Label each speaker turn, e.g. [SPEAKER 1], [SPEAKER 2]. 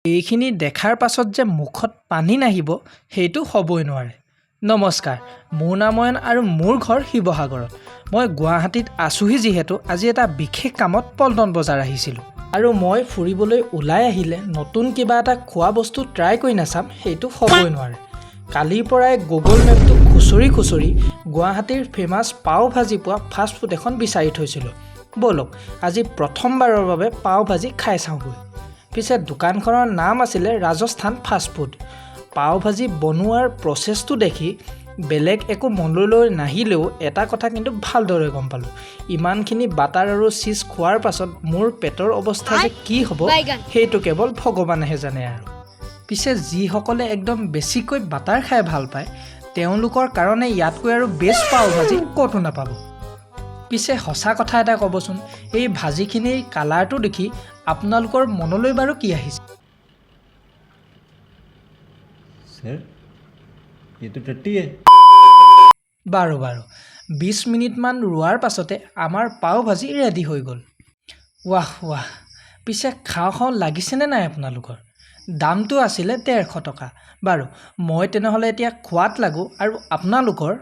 [SPEAKER 1] এইখিনি দেখাৰ পাছত যে মুখত পানী নাহিব সেইটো হ'বই নোৱাৰে। নমস্কাৰ, মোৰ নাম অয়ন আৰু মোৰ ঘৰ শিৱসাগৰত। মই গুৱাহাটীত আছোহি যিহেতু আজি এটা বিশেষ কামত পল্টন বজাৰ আহিছিলোঁ। আৰু মই ফুৰিবলৈ ওলাই আহিলে নতুন কিবা এটা খোৱা বস্তু ট্ৰাই কৰি নাচাম সেইটো হ'বই নোৱাৰে। কালিৰ পৰাই গুগল মেপটো খুচৰি গুৱাহাটীৰ ফেমাছ পাও ভাজি পোৱা ফাষ্ট ফুড এখন বিচাৰি থৈছিলোঁ। ব'লক আজি প্ৰথমবাৰৰ বাবে পাও ভাজি খাই চাওঁগৈ। পিছে দোকানখনৰ নাম আছিলে ৰাজস্থান ফাষ্টফুড। পাও ভাজি বনোৱাৰ প্ৰচেছটো দেখি বেলেগ একো মনলৈ নাহিলেও এটা কথা কিন্তু ভালদৰে গম পালোঁ। ইমানখিনি বাটাৰ আৰু চীজ খোৱাৰ পাছত মোৰ পেটৰ অৱস্থা যে কি হ'ব সেইটো কেৱল ভগৱানেহে জানে আৰু। পিছে যিসকলে একদম বেছিকৈ বাটাৰ খাই ভাল পায় তেওঁলোকৰ কাৰণে ইয়াতকৈ আৰু বেষ্ট পাও ভাজি ক'তো নাপাব। পিছে সঁচা কথা এটা ক'বচোন, এই ভাজিখিনিৰ কালাৰটো দেখি আপোনালোকৰ মনলৈ বাৰু কি আহিছে?
[SPEAKER 2] सर ये तो टट्टी है।
[SPEAKER 1] বাৰু 20 মিনিটমান ৰোৱাৰ পাছতে আমাৰ পাও ভাজি ৰেডি হৈ গ'ল। ৱাহ, পিছে খাওঁ লাগিছেনে নাই আপোনালোকৰ? দামটো আছিলে 150 টকা। বাৰু মই তেনেহ'লে এতিয়া খোৱাত লাগোঁ আৰু আপোনালোকৰ